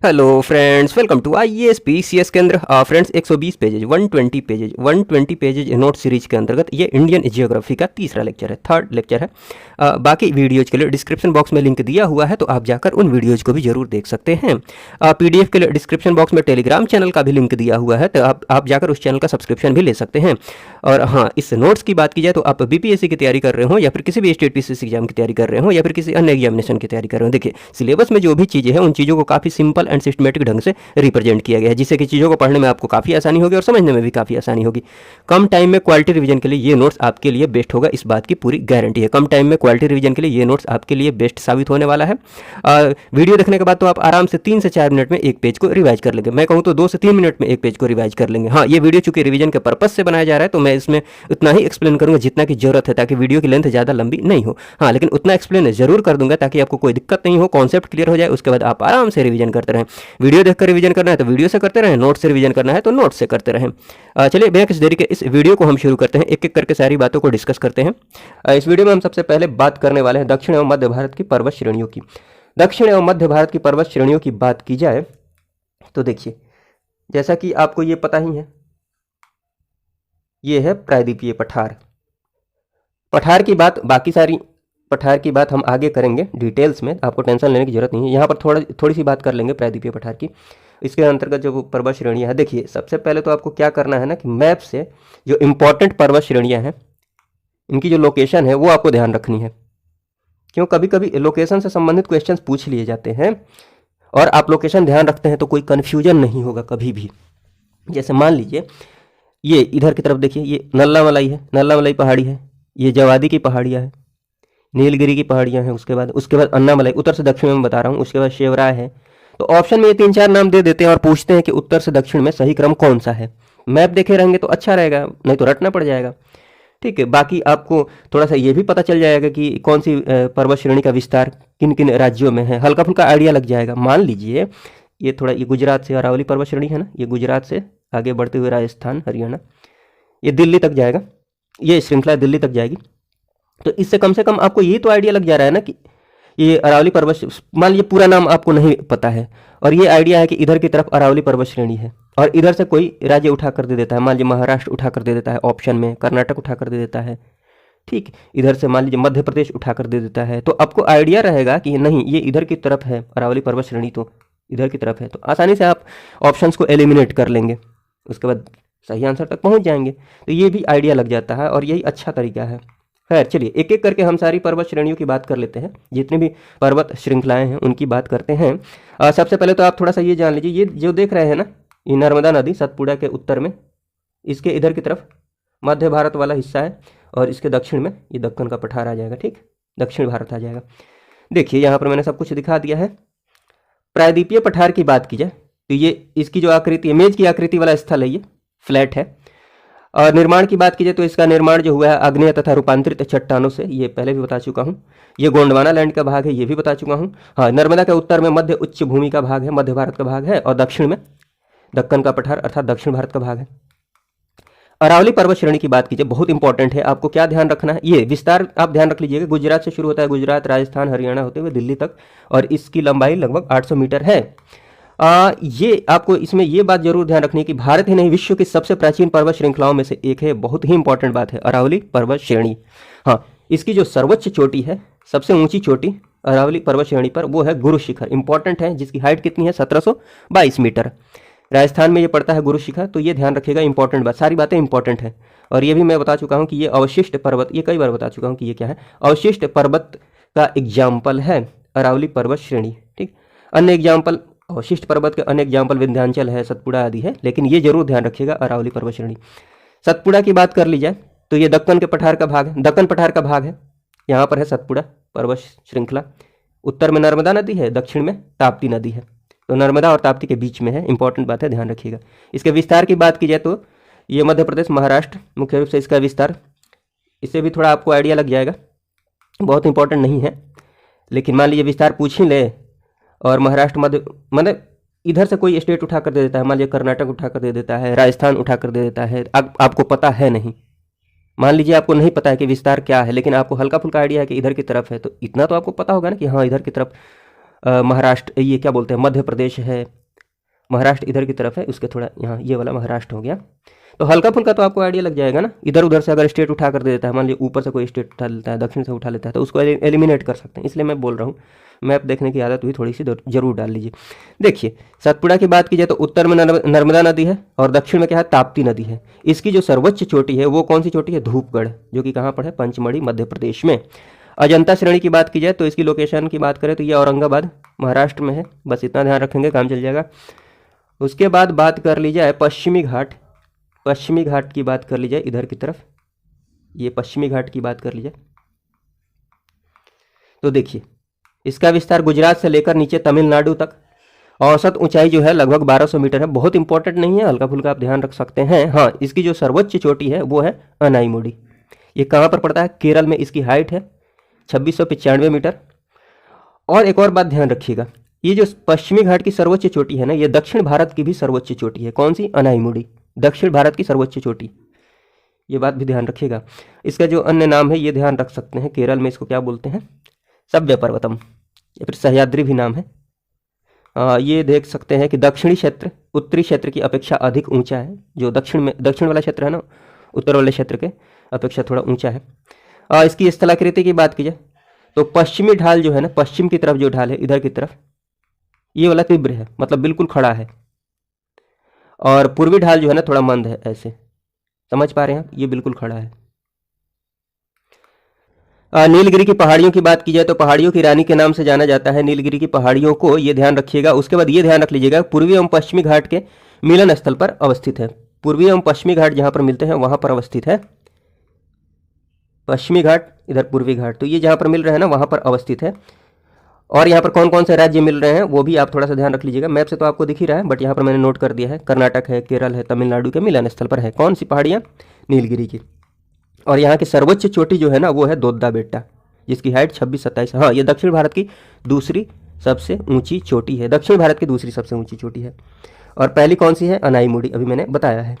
Hello friends, welcome to IAS PCS Kendra. Friends 120 pages 120 pages note series के अंतर्गत ये Indian geography का तीसरा लेक्चर है, थर्ड लेक्चर है। बाकी वीडियोज के लिए डिस्क्रिप्शन बॉक्स में लिंक दिया हुआ है, तो आप जाकर उन वीडियोज को भी जरूर देख सकते हैं। पीडीएफ के लिए डिस्क्रिप्शन बॉक्स में टेलीग्राम चैनल का भी लिंक दिया हुआ है, तो आप जाकर उस चैनल का सब्सक्रिप्शन भी ले सकते हैं। और हाँ, इस नोट्स की बात की जाए तो आप बीपीएससी की तैयारी कर रहे हो या फिर किसी भी स्टेट पीसीएस एग्जाम की तैयारी कर रहे हो या फिर किसी अन्य एग्जामिनेशन की तैयारी कर रहे हो, देखिए सिलेबस में जो भी चीज़ें हैं उन चीज़ों को काफ़ी सिंपल एंड सिस्टमेटिक ढंग से रिप्रेजेंट किया गया है, जिससे कि चीज़ों को पढ़ने में आपको काफ़ी आसानी होगी और समझने में भी काफ़ी आसानी होगी। कम टाइम में क्वालिटी रिवीजन के लिए ये नोट्स आपके लिए बेस्ट होगा, इस बात की पूरी गारंटी है। कम टाइम में क्वालिटी रिवीजन के लिए ये नोट्स आपके लिए बेस्ट साबित होने वाला है। वीडियो देखने के बाद तो आप आराम से 3 से 4 मिनट में एक पेज को रिवाइज कर लेंगे। मैं कहूँ तो 2 से 3 मिनट में एक पेज को रिवाइज कर लेंगे। हाँ, ये वीडियो चूंकि रिवीजन के पर्पज से बनाया जा रहा है, तो मैं इसमें उतना ही एक्सप्लेन करूंगा जितना की जरूरत है, ताकि वीडियो की लेंथ ज़्यादा लंबी नहीं हो। हाँ, लेकिन उतना एक्सप्लेन जरूर कर दूंगा ताकि आपको कोई दिक्कत नहीं हो, कॉन्सेप्ट क्लियर हो जाए, उसके बाद आप आराम से रिवीजन करते रहें। वीडियो देखकर रिवीजन करना है तो वीडियो से करते रहें, नोट से रिवीजन करना है तो नोट से करते रहें। चलिए बिना किसी देरी के इस वीडियो को हम शुरू करते हैं, एक एक करके सारी बातों को डिस्कस करते हैं। इस वीडियो में हम सबसे पहले बात करने वाले हैं दक्षिण एवं मध्य भारत की पर्वत श्रेणियों की। दक्षिण एवं मध्य भारत की पर्वत श्रेणियों की बात की जाए तो देखिए, जैसा कि आपको ये पता ही है, ये है प्रायद्वीपीय पठार। पठार की बात, बाकी सारी पठार की बात हम आगे करेंगे डिटेल्स में, आपको टेंशन लेने की जरूरत नहीं है। यहाँ पर थोड़ी सी बात कर लेंगे प्रायद्वीपीय पठार की। इसके अंतर्गत जो पर्वत श्रेणियाँ हैं, देखिए सबसे पहले तो आपको क्या करना है ना कि मैप से जो इंपॉर्टेंट पर्वत श्रेणियाँ हैं, इनकी जो लोकेशन है वो आपको ध्यान रखनी है। क्यों, कभी कभी लोकेशन से संबंधित क्वेश्चंस पूछ लिए जाते हैं और आप लोकेशन ध्यान रखते हैं तो कोई कन्फ्यूजन नहीं होगा कभी भी। जैसे मान लीजिए ये इधर की तरफ देखिए, ये नल्ला मलाई है, नल्ला मलाई पहाड़ी है, ये जवादी की पहाड़ियाँ हैं, नीलगिरी की पहाड़ियाँ हैं, उसके बाद अन्नामलाई, उत्तर से दक्षिण में बता रहा हूँ, उसके बाद शेवराय है। तो ऑप्शन में ये 3-4 नाम दे देते हैं और पूछते हैं कि उत्तर से दक्षिण में सही क्रम कौन सा है। मैप देखे रहेंगे तो अच्छा रहेगा, नहीं तो रटना पड़ जाएगा। ठीक है, बाकी आपको थोड़ा सा ये भी पता चल जाएगा कि कौन सी पर्वत श्रेणी का विस्तार किन किन राज्यों में है, हल्का फुल्का आइडिया लग जाएगा। मान लीजिए ये थोड़ा, ये गुजरात से अरावली पर्वत श्रेणी है ना, ये गुजरात से आगे बढ़ते हुए राजस्थान, हरियाणा, ये दिल्ली तक जाएगा, ये श्रृंखला दिल्ली तक जाएगी। तो इससे कम से कम आपको ये तो आइडिया लग जा रहा है ना कि ये अरावली पर्वत, मान लीजिए पूरा नाम आपको नहीं पता है और ये आइडिया है कि इधर की तरफ अरावली पर्वत श्रेणी है और इधर से कोई राज्य उठा कर दे देता है, मान लीजिए महाराष्ट्र उठा कर दे देता है ऑप्शन में, कर्नाटक उठा कर दे देता है, ठीक, इधर से मान लीजिए मध्य प्रदेश उठा कर दे देता है, तो आपको आइडिया रहेगा कि नहीं ये इधर की तरफ है, अरावली पर्वत श्रेणी तो इधर की तरफ है। तो आसानी से आप ऑप्शंस को एलिमिनेट कर लेंगे, उसके बाद सही आंसर तक पहुंच जाएंगे। तो ये भी आइडिया लग जाता है और यही अच्छा तरीका है। खैर चलिए एक एक करके हम सारी पर्वत श्रेणियों की बात कर लेते हैं, जितनी भी पर्वत श्रृंखलाएं हैं उनकी बात करते हैं। सबसे पहले तो आप थोड़ा सा ये जान लीजिए, ये जो देख रहे हैं ना, ये नर्मदा नदी सतपुड़ा के उत्तर में, इसके इधर की तरफ मध्य भारत वाला हिस्सा है और इसके दक्षिण में ये दक्कन का पठार आ जाएगा, ठीक, दक्षिण भारत आ जाएगा। देखिए यहाँ पर मैंने सब कुछ दिखा दिया है। प्रायद्वीपीय पठार की बात की जाए तो ये इसकी जो आकृति है, मेज की आकृति वाला स्थल है, ये फ्लैट है। और निर्माण की बात की जाए तो इसका निर्माण जो हुआ है आग्नेय तथा रूपांतरित चट्टानों से, ये पहले भी बता चुका हूँ। ये गोंडवाना लैंड का भाग है, ये भी बता चुका हूँ। हाँ, नर्मदा के उत्तर में मध्य उच्च भूमि का भाग है, मध्य भारत का भाग है, और दक्षिण में दक्कन का पठार अर्थात दक्षिण भारत का भाग है। अरावली पर्वत श्रेणी की बात कीजिए, बहुत इंपॉर्टेंट है, आपको क्या ध्यान रखना है, ये विस्तार आप ध्यान रख लीजिएगा। गुजरात से शुरू होता है, गुजरात, राजस्थान, हरियाणा होते हुए दिल्ली तक, और इसकी लंबाई लगभग 800 मीटर है। ये आपको इसमें ये बात जरूर ध्यान रखनी है कि भारत ही नहीं विश्व की सबसे प्राचीन पर्वत श्रृंखलाओं में से एक है, बहुत ही इंपॉर्टेंट बात है अरावली पर्वत श्रेणी। हाँ, इसकी जो सर्वोच्च चोटी है, सबसे ऊंची चोटी अरावली पर्वत श्रेणी पर, वो है गुरु शिखर, इंपॉर्टेंट है, जिसकी हाइट कितनी है, 1722 मीटर। राजस्थान में ये पड़ता है गुरु शिखर, तो ये ध्यान रखिएगा, इंपॉर्टेंट बात, सारी बातें इंपॉर्टेंट है। और ये भी मैं बता चुका हूँ कि ये अवशिष्ट पर्वत, ये कई बार बता चुका हूँ कि ये क्या है, अवशिष्ट पर्वत का एग्जाम्पल है अरावली पर्वत श्रेणी, ठीक। अन्य एग्जाम्पल, अवशिष्ट पर्वत के अन्य एग्जाम्पल विंध्याचल है, सतपुड़ा आदि है, लेकिन ये जरूर ध्यान रखिएगा अरावली पर्वत श्रेणी। सतपुड़ा की बात कर ली जाए तो ये दक्कन के पठार का भाग है, दक्कन पठार का भाग है, यहाँ पर है सतपुड़ा पर्वत श्रृंखला। उत्तर में नर्मदा नदी है, दक्षिण में ताप्ती नदी है, तो नर्मदा और ताप्ती के बीच में है, इंपॉर्टेंट बात है, ध्यान रखिएगा। इसके विस्तार की बात की जाए तो ये मध्य प्रदेश, महाराष्ट्र मुख्य रूप से इसका विस्तार, इससे भी थोड़ा आपको आइडिया लग जाएगा, बहुत इंपॉर्टेंट नहीं है, लेकिन मान लीजिए विस्तार पूछ ही ले और महाराष्ट्र, मध्य, मतलब इधर से कोई स्टेट उठा कर दे देता है, मान लीजिए कर्नाटक उठा कर दे देता है, राजस्थान उठा कर दे देता है, आपको पता है नहीं, मान लीजिए आपको नहीं पता है कि विस्तार क्या है, लेकिन आपको हल्का फुल्का आइडिया है कि इधर की तरफ है, तो इतना तो आपको पता होगा ना कि हाँ इधर की तरफ महाराष्ट्र, ये क्या बोलते हैं, मध्य प्रदेश है, महाराष्ट्र इधर की तरफ है, उसके थोड़ा यहाँ ये वाला महाराष्ट्र हो गया। तो हल्का फुल्का तो आपको आइडिया लग जाएगा ना। इधर उधर से अगर स्टेट उठा कर दे देता है, मान लीजिए ऊपर से कोई स्टेट उठा लेता है, दक्षिण से उठा लेता है, तो उसको एलिमिनेट कर सकते हैं, इसलिए मैं बोल रहा हूँ। मैप देखने की आदत भी थोड़ी सी जरूर डाल लीजिए। देखिए सतपुड़ा की बात की जाए तो उत्तर में नर्मदा नदी है और दक्षिण में क्या है, ताप्ती नदी है। इसकी जो सर्वोच्च चोटी है वो कौन सी चोटी है, धूपगढ़, जो कि कहाँ पर है, पंचमढ़ी मध्य प्रदेश में। अजंता श्रेणी की बात की जाए तो इसकी लोकेशन की बात करें तो ये औरंगाबाद महाराष्ट्र में है, बस इतना ध्यान रखेंगे काम चल जाएगा। उसके बाद बात कर ली जाए पश्चिमी घाट, पश्चिमी घाट की बात कर ली जाए इधर की तरफ, ये पश्चिमी घाट की बात कर ली जाए तो देखिए इसका विस्तार गुजरात से लेकर नीचे तमिलनाडु तक, औसत ऊंचाई जो है लगभग 1200 मीटर है। बहुत इंपॉर्टेंट नहीं है, हल्का फुल्का आप ध्यान रख सकते हैं। हाँ, इसकी जो सर्वोच्च चोटी है वो है अनाईमुड़ी। ये कहाँ पर पड़ता है, केरल में। इसकी हाइट है 2695 मीटर। और एक और बात ध्यान रखिएगा, ये जो पश्चिमी घाट की सर्वोच्च चोटी है ना, ये दक्षिण भारत की भी सर्वोच्च चोटी है। कौन सी, अनाईमुड़ी, दक्षिण भारत की सर्वोच्च चोटी, ये बात भी ध्यान रखिएगा। इसका जो अन्य नाम है ये ध्यान रख सकते हैं, केरल में इसको क्या बोलते हैं, सव्य पर्वतम, या फिर सह्याद्री भी नाम है। ये देख सकते हैं कि दक्षिणी क्षेत्र उत्तरी क्षेत्र की अपेक्षा अधिक ऊंचा है। जो दक्षिण वाला क्षेत्र है ना, उत्तर वाले क्षेत्र के अपेक्षा थोड़ा ऊंचा है। इसकी स्थलाकृति की बात की जाए तो पश्चिमी ढाल जो है ना, पश्चिम की तरफ जो ढाल है इधर की तरफ, ये वाला तीव्र है, मतलब बिल्कुल खड़ा है। और पूर्वी ढाल जो है ना थोड़ा मंद है, ऐसे समझ पा रहे हैं आप, ये बिल्कुल खड़ा है। नीलगिरी की पहाड़ियों की बात की जाए तो पहाड़ियों की रानी के नाम से जाना जाता है नीलगिरी की पहाड़ियों को, ये ध्यान रखिएगा। उसके बाद ये ध्यान रख लीजिएगा, पूर्वी एवं पश्चिमी घाट के मिलन स्थल पर अवस्थित है। पूर्वी एवं पश्चिमी घाट जहाँ पर मिलते हैं वहाँ पर अवस्थित है पश्चिमी घाट, इधर पूर्वी घाट, तो ये जहाँ पर मिल रहे हैं ना वहाँ पर अवस्थित है। और यहाँ पर कौन कौन से राज्य मिल रहे हैं वो भी आप थोड़ा सा ध्यान रख लीजिएगा। मैप से तो आपको दिख ही रहा है, बट यहाँ पर मैंने नोट कर दिया है, कर्नाटक है, केरल है, तमिलनाडु के मिलन स्थल पर है कौन सी पहाड़ियाँ, नीलगिरी की। और यहाँ की सर्वोच्च चोटी जो है ना वो है दोद्दा बेट्टा, जिसकी हाइट 26-27। हाँ, ये दक्षिण भारत की दूसरी सबसे ऊंची चोटी है, दक्षिण भारत की दूसरी सबसे ऊंची चोटी है। और पहली कौन सी है, अनाईमुड़ी, अभी मैंने बताया है।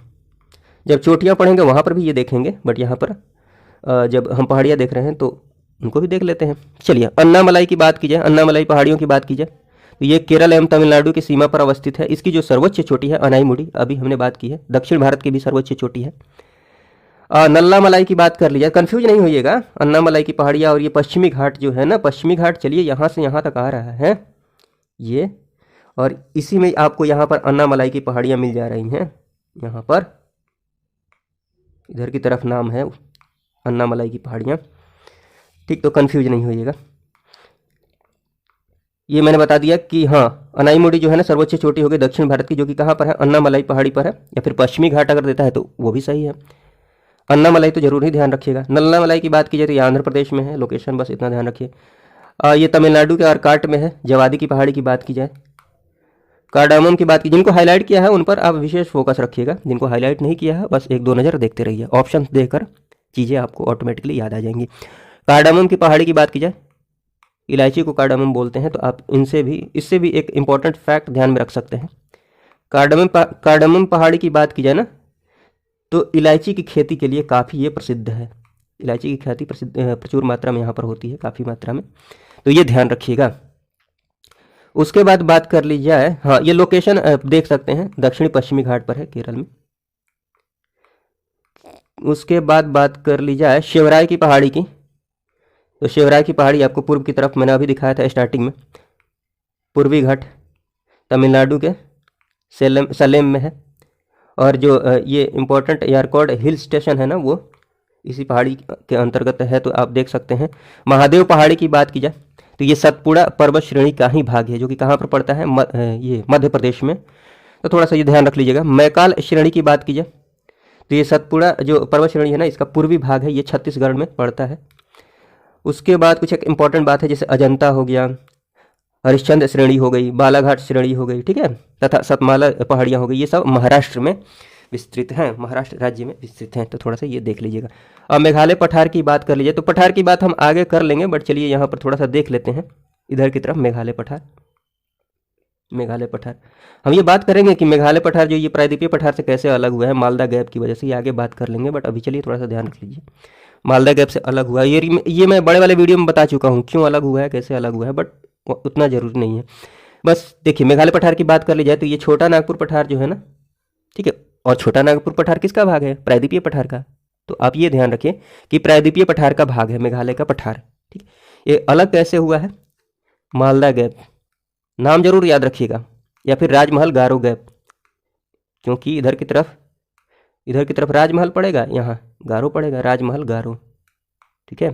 जब चोटियाँ पढ़ेंगे वहाँ पर भी ये देखेंगे, बट यहाँ पर जब हम पहाड़ियाँ देख रहे हैं तो उनको भी देख लेते हैं। चलिए, अन्नामलाई की बात की जाए, अन्नामलाई पहाड़ियों की बात की जाए तो ये केरल एवं तमिलनाडु की सीमा पर अवस्थित है। इसकी जो सर्वोच्च चोटी है अनाईमुड़ी, अभी हमने बात की है, दक्षिण भारत की भी सर्वोच्च चोटी है। नल्लामलाई की बात कर लीजिए, कंफ्यूज नहीं होइएगा, अन्नामलाई की पहाड़ियाँ और ये पश्चिमी घाट जो है ना, पश्चिमी घाट चलिए यहाँ से यहाँ तक आ रहा है ये, और इसी में आपको यहाँ पर अन्नामलाई की पहाड़ियाँ मिल जा रही हैं। यहाँ पर इधर की तरफ नाम है अन्नामलाई की पहाड़ियाँ, ठीक, तो कंफ्यूज नहीं होइएगा। ये मैंने बता दिया कि हाँ, अनाईमुड़ी जो है ना सर्वोच्च चोटी हो गई दक्षिण भारत की, जो कि कहाँ पर है, अन्नामलाई पहाड़ी पर है, या फिर पश्चिमी घाट अगर देता है तो वो भी सही है। अन्नामलाई तो जरूर ही ध्यान रखिएगा। नल्लामलाई की बात की जाए तो ये आंध्र प्रदेश में है, लोकेशन बस इतना ध्यान रखिए। ये तमिलनाडु के आरकाट में है। जवादी की पहाड़ी की बात की जाए, कार्डामम की बात की, जिनको हाईलाइट किया है उन पर आप विशेष फोकस रखिएगा, जिनको हाईलाइट नहीं किया है बस एक दो नज़र देखते रहिए, ऑप्शन देकर चीज़ें आपको ऑटोमेटिकली याद आ जाएंगी। कार्डामम की पहाड़ी की बात की जाए, इलायची को कार्डामम बोलते हैं, तो आप इससे भी एक इंपॉर्टेंट फैक्ट ध्यान में रख सकते हैं। कार्डामम पहाड़ी की बात की जाए ना तो इलायची की खेती के लिए काफ़ी ये प्रसिद्ध है। इलायची की खेती प्रचुर मात्रा में यहाँ पर होती है, काफ़ी मात्रा में, तो ये ध्यान रखिएगा। उसके बाद बात कर ली जाए, हाँ, ये लोकेशन देख सकते हैं दक्षिणी पश्चिमी घाट पर है, केरल में। उसके बाद बात कर ली जाए शिवराय की पहाड़ी की, तो शिवराय की पहाड़ी आपको पूर्व की तरफ मैंने अभी दिखाया था स्टार्टिंग में, पूर्वी घाट तमिलनाडु के सलेम में है। और जो ये इम्पोर्टेंट यारकॉड हिल स्टेशन है ना वो इसी पहाड़ी के अंतर्गत है, तो आप देख सकते हैं। महादेव पहाड़ी की बात की जाए तो ये सतपुड़ा पर्वत श्रेणी का ही भाग है, जो कि कहाँ पर पड़ता है, ये मध्य प्रदेश में, तो थोड़ा सा ये ध्यान रख लीजिएगा। मैकाल श्रेणी की बात की जाए तो ये सतपुड़ा जो पर्वत श्रेणी है ना, इसका पूर्वी भाग है, ये छत्तीसगढ़ में पड़ता है। उसके बाद कुछ एक इंपॉर्टेंट बात है, जैसे अजंता हो गया, हरिश्चंद्र श्रेणी हो गई, बालाघाट श्रेणी हो गई, ठीक है, तथा सतमाला पहाड़ियाँ हो गई, ये सब महाराष्ट्र में विस्तृत हैं, महाराष्ट्र राज्य में विस्तृत हैं, तो थोड़ा सा ये देख लीजिएगा। अब मेघालय पठार की बात कर लीजिए, तो पठार की बात हम आगे कर लेंगे, बट चलिए यहाँ पर थोड़ा सा देख लेते हैं इधर की तरफ। मेघालय पठार हम ये बात करेंगे कि मेघालय पठार जो ये प्रायद्वीपीय पठार से कैसे अलग हुआ है, मालदा गैप की वजह से, ये आगे बात कर लेंगे, बट अभी चलिए थोड़ा सा ध्यान रख लीजिए। मालदा गैप से अलग हुआ, ये मैं बड़े वाले वीडियो में बता चुका हूँ क्यों अलग हुआ है, कैसे अलग हुआ है, बट उतना ज़रूरी नहीं है। बस देखिए मेघालय पठार की बात कर ली जाए तो ये छोटा नागपुर पठार जो है ना, ठीक है, और छोटा नागपुर पठार किसका भाग है? प्रायद्वीपीय पठार का। तो आप ये ध्यान रखिए कि प्रायद्वीपीय पठार का भाग है मेघालय का पठार, ठीक। ये अलग कैसे हुआ है? मालदा गैप, नाम जरूर याद रखिएगा, या फिर राजमहल गारो गैप, क्योंकि इधर की तरफ राजमहल पड़ेगा, यहाँ गारो पड़ेगा, राजमहल गारो, ठीक है।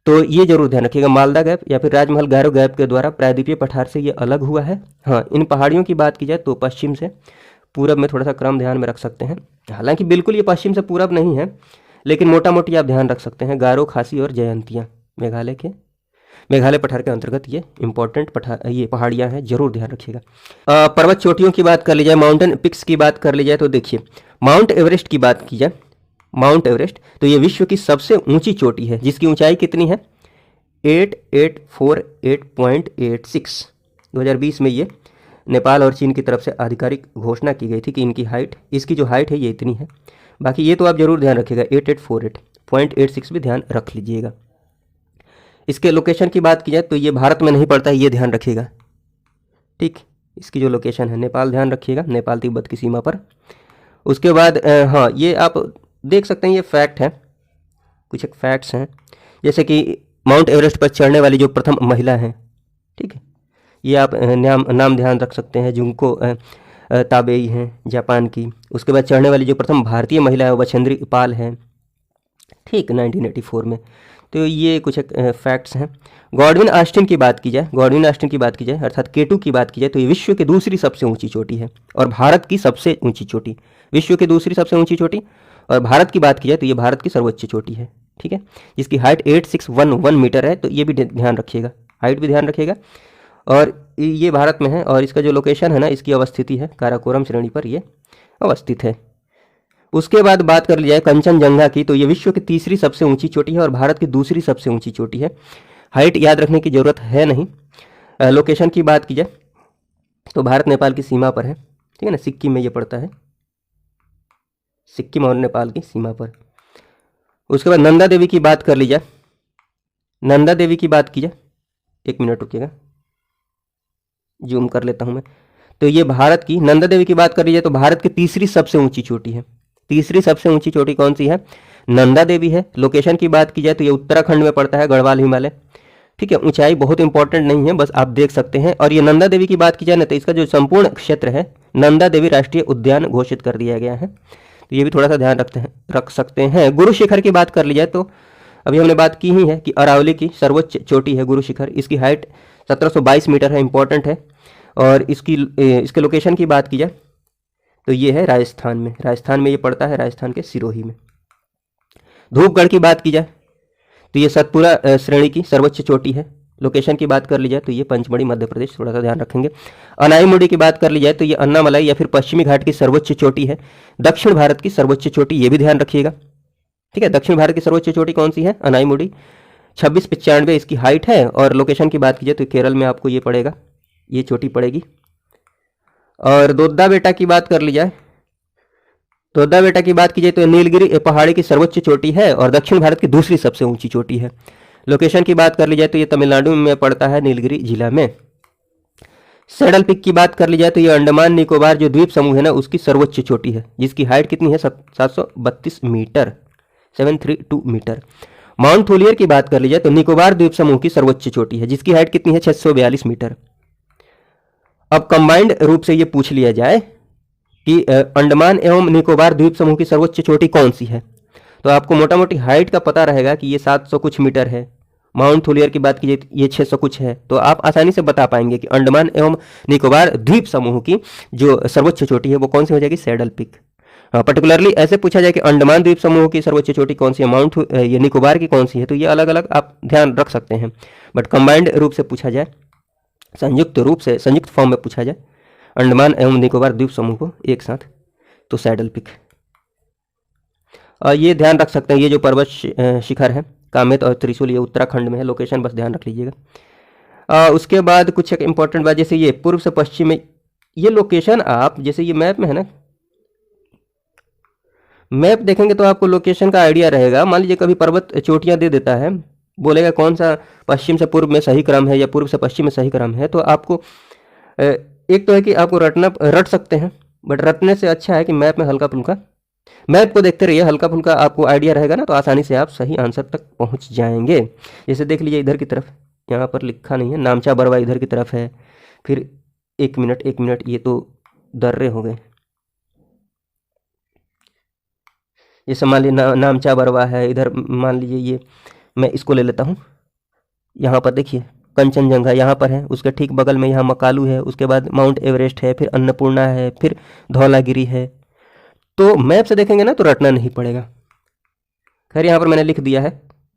तो ये जरूर ध्यान रखिएगा, मालदा गैप या फिर राजमहल गारो गैप के द्वारा प्रायद्वीपीय पठार से ये अलग हुआ है। हाँ, इन पहाड़ियों की बात की जाए तो पश्चिम से पूरब में थोड़ा सा क्रम ध्यान में रख सकते हैं। हालांकि बिल्कुल ये पश्चिम से पूरब नहीं है, लेकिन मोटा मोटी आप ध्यान रख सकते हैं, गारो, खासी और जयंतियाँ मेघालय पठार के अंतर्गत ये इंपॉर्टेंट ये पहाड़ियाँ हैं, जरूर ध्यान रखिएगा। पर्वत चोटियों की बात कर ली जाए, माउंटेन पिक्स की बात कर ली जाए तो देखिए माउंट एवरेस्ट की बात की जाए, माउंट एवरेस्ट तो ये विश्व की सबसे ऊंची चोटी है, जिसकी ऊंचाई कितनी है? 8848.86। 2020 में ये नेपाल और चीन की तरफ से आधिकारिक घोषणा की गई थी कि इसकी जो हाइट है ये इतनी है। बाकी ये तो आप जरूर ध्यान रखिएगा, 8848.86 भी ध्यान रख लीजिएगा। इसके लोकेशन की बात की जाए तो ये भारत में नहीं पड़ता है, ये ध्यान रखिएगा, ठीक। इसकी जो लोकेशन है नेपाल, ध्यान रखिएगा, नेपाल तिब्बत की सीमा पर। उसके बाद हाँ, ये आप देख सकते हैं, ये फैक्ट है, कुछ एक फैक्ट्स हैं, जैसे कि माउंट एवरेस्ट पर चढ़ने वाली जो प्रथम महिला हैं, ठीक है, ये आप नाम ध्यान रख सकते हैं, जुंको ताबेई हैं जापान की। उसके बाद चढ़ने वाली जो प्रथम भारतीय महिला है वो बछेंद्री पाल है, ठीक, 1984 में। तो ये कुछ एक फैक्ट्स हैं। गॉडविन ऑस्टिन की बात की जाए, अर्थात K2 की बात की जाए तो ये विश्व की दूसरी सबसे ऊंची चोटी है और भारत की सबसे ऊंची चोटी, विश्व की दूसरी सबसे ऊंची चोटी, और भारत की बात की जाए तो ये भारत की सर्वोच्च चोटी है, ठीक है, जिसकी हाइट 8611 मीटर है। तो ये भी ध्यान रखिएगा, हाइट भी ध्यान रखिएगा, और ये भारत में है, और इसका जो लोकेशन है ना, इसकी अवस्थिति है काराकोरम श्रेणी पर ये अवस्थित है। उसके बाद बात कर ली जाए कंचनजंगा की, तो ये विश्व की तीसरी सबसे ऊंची चोटी है और भारत की दूसरी सबसे ऊंची चोटी है। हाइट याद रखने की जरूरत है नहीं। लोकेशन की बात की जाए तो भारत नेपाल की सीमा पर है, ठीक है ना, सिक्किम में ये पड़ता है, सिक्किम और नेपाल की सीमा पर। उसके बाद नंदा देवी की बात कर ली जाए, एक मिनट रुकिएगा, जूम कर लेता हूं मैं। तो ये भारत की नंदा देवी की बात कर ली जाए तो भारत की तीसरी सबसे ऊंची चोटी है। तीसरी सबसे ऊंची चोटी कौन सी है? नंदा देवी है। लोकेशन की बात की जाए तो ये उत्तराखंड में पड़ता है, गढ़वाल हिमालय, ठीक है। ऊंचाई बहुत इंपॉर्टेंट नहीं है, बस आप देख सकते हैं। और ये नंदा देवी की बात की जाए ना तो इसका जो संपूर्ण क्षेत्र है नंदा देवी राष्ट्रीय उद्यान घोषित कर दिया गया है, तो ये भी थोड़ा सा ध्यान रख सकते हैं। गुरु शिखर की बात कर ली जाए तो अभी हमने बात की ही है कि अरावली की सर्वोच्च चोटी है गुरु शिखर, इसकी हाइट 1722 मीटर है, इंपॉर्टेंट है। और इसके लोकेशन की बात की जाए तो ये है राजस्थान में ये पड़ता है, राजस्थान के सिरोही में। धूपगढ़ की बात की जाए तो ये सतपुरा श्रेणी की सर्वोच्च चोटी है। लोकेशन की बात कर ली जाए तो ये पंचमढ़ी मध्य प्रदेश, थोड़ा सा ध्यान रखेंगे। अनाईमुड़ी की बात कर ली जाए तो ये अन्नामलाई या फिर पश्चिमी घाट की सर्वोच्च चोटी है, दक्षिण भारत की सर्वोच्च चोटी, ये भी ध्यान रखिएगा, ठीक है। दक्षिण भारत की सर्वोच्च चोटी कौन सी है? अनाईमुड़ी, 2695 इसकी हाइट है। और लोकेशन की बात की जाए तो केरल में आपको ये पड़ेगा, ये चोटी पड़ेगी। और दोद्दा बेटा की बात कर ली जाए, दोद्दा बेटा की बात की जाए तो नीलगिरी पहाड़ी की सर्वोच्च चोटी है और दक्षिण भारत की दूसरी सबसे ऊंची चोटी है। लोकेशन की बात कर ली जाए तो ये तमिलनाडु में पड़ता है, नीलगिरी जिला में। सैडल पीक की बात कर ली जाए तो ये अंडमान निकोबार जो द्वीप समूह है ना उसकी सर्वोच्च चोटी है, जिसकी हाइट कितनी है? 732 मीटर, 732 मीटर। माउंट थोलियर की बात कर ली जाए तो निकोबार द्वीप समूह की सर्वोच्च चोटी है, जिसकी हाइट कितनी है? 642 मीटर। अब कंबाइंड रूप से ये पूछ लिया जाए कि अंडमान एवं निकोबार द्वीप समूह की सर्वोच्च चोटी कौन सी है, तो आपको मोटा मोटी हाइट का पता रहेगा कि ये 700 कुछ मीटर है। माउंट थोलियर की बात कीजिए ये 600 कुछ है, तो आप आसानी से बता पाएंगे कि अंडमान एवं निकोबार द्वीप समूह की जो सर्वोच्च चोटी है वो कौन सी हो जाएगी? Saddle peak. पर्टिकुलरली ऐसे पूछा जाए कि अंडमान द्वीप समूह की सर्वोच्च चोटी कौन सी है, ये निकोबार की कौन सी है, तो ये अलग अलग आप ध्यान रख सकते हैं। बट कंबाइंड रूप से पूछा जाए, संयुक्त फॉर्म में पूछा जाए अंडमान एवं निकोबार द्वीप समूह को एक साथ, तो सैडल पीक। और ये ध्यान रख सकते हैं, ये जो पर्वत शिखर है कामेत और त्रिशूल, ये उत्तराखंड में है। लोकेशन बस ध्यान रख लीजिएगा। उसके बाद कुछ एक इंपॉर्टेंट बात, जैसे ये पूर्व से पश्चिम में ये लोकेशन, आप जैसे ये मैप में है ना, मैप देखेंगे तो आपको लोकेशन का आइडिया रहेगा। मान लीजिए कभी पर्वत चोटियां दे देता है बोलेगा कौन सा पश्चिम से पूर्व में सही क्रम है या पूर्व से पश्चिम में सही क्रम है, तो आपको एक तो है कि आपको रट सकते हैं, बट रटने से अच्छा है कि मैप में हल्का फुल्का मैप को देखते रहिए, हल्का फुल्का आपको आइडिया रहेगा ना, तो आसानी से आप सही आंसर तक पहुंच जाएंगे। जैसे देख लीजिए इधर की तरफ, यहाँ पर लिखा नहीं है, नामचा बरवा इधर की तरफ है, फिर 1 मिनट, ये तो दर्रे हो गए। जैसे मान लीजिए नामचा बरवा है, इधर मान लीजिए ये मैं इसको ले लेता हूँ, यहाँ पर देखिए कंचनजंगा यहाँ पर है, उसके ठीक बगल में यहाँ मकालू है, उसके बाद माउंट एवरेस्ट है, फिर अन्नपूर्णा है, फिर धौलागिरी है। तो मैप से देखेंगे ना तो रटना नहीं पड़ेगा। खैर यहाँ पर मैंने लिख दिया है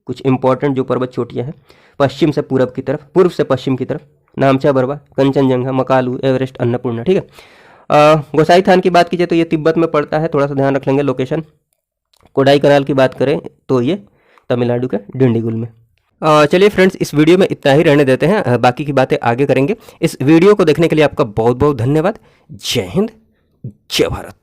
कुछ इंपॉर्टेंट जो पर्वत चोटियाँ हैं, पश्चिम से पूरब की तरफ, पूर्व से पश्चिम की तरफ, नामचा बरवा, कंचनजंगा, मकालू, एवरेस्ट, अन्नपूर्णा। ठीक है। गोसाई थान की बात कीजिए तो ये तिब्बत में पड़ता है, थोड़ा सा ध्यान रख लेंगे लोकेशन। कोडाई कनाल की बात करें तो ये तमिलनाडु के डिंडीगुल में। चलिए फ्रेंड्स, इस वीडियो में इतना ही रहने देते हैं, बाकी की बातें आगे करेंगे। इस वीडियो को देखने के लिए आपका बहुत बहुत धन्यवाद। जय हिंद, जय भारत।